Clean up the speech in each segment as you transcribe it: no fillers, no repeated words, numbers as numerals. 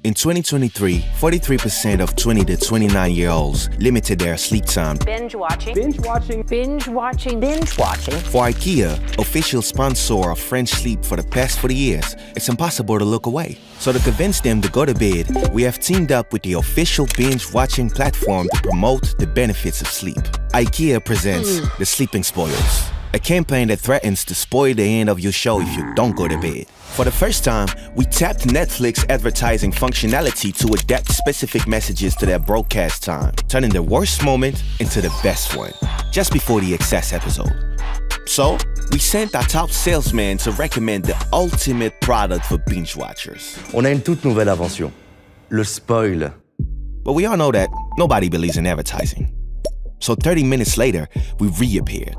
In 2023, 43% of 20 to 29-year-olds limited their sleep time. Binge watching. Binge watching. Binge watching. Binge watching. For IKEA, official sponsor of French sleep for the past 40 years, it's impossible to look away. So to convince them to go to bed, we have teamed up with the official binge-watching platform to promote the benefits of sleep. IKEA presents The Sleeping Spoils, a campaign that threatens to spoil the end of your show if you don't go to bed. For the first time, we tapped Netflix advertising functionality to adapt specific messages to their broadcast time, turning the worst moment into the best one, just before the excess episode. So, we sent our top salesman to recommend the ultimate product for binge watchers. On a une toute nouvelle invention, le spoil. But we all know that nobody believes in advertising. So 30 minutes later, we reappeared,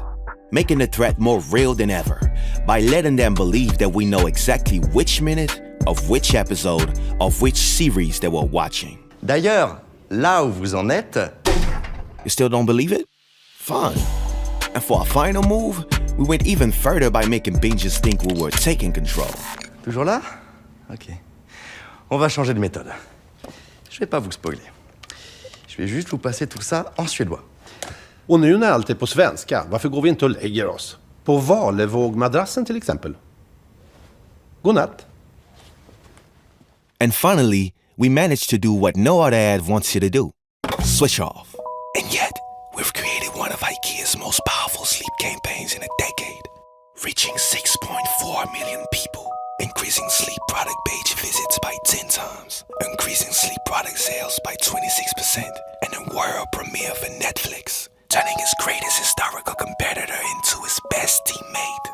making the threat more real than ever by letting them believe that we know exactly which minute of which episode of which series they were watching. D'ailleurs, là où vous en êtes... You still don't believe it? Fine. And for our final move, we went even further by making bingers think we were taking control. Toujours là? Ok. On va changer de méthode. Je vais pas vous spoiler. Je vais juste vous passer tout ça en suédois. Och nu när allt är på svenska, varför går vi inte och lägger oss? På Valevågmadrassen till exempel. Godnatt. And finally, we managed to do what no other ad wants you to do. Switch off. And yet, we've created one of IKEA's most powerful sleep campaigns in a decade, reaching 6.4 million people, increasing sleep product page visits by 10 times, increasing sleep product sales by 26%, and a world premiere for Netflix, turning its greatest historical competitor into its best teammate.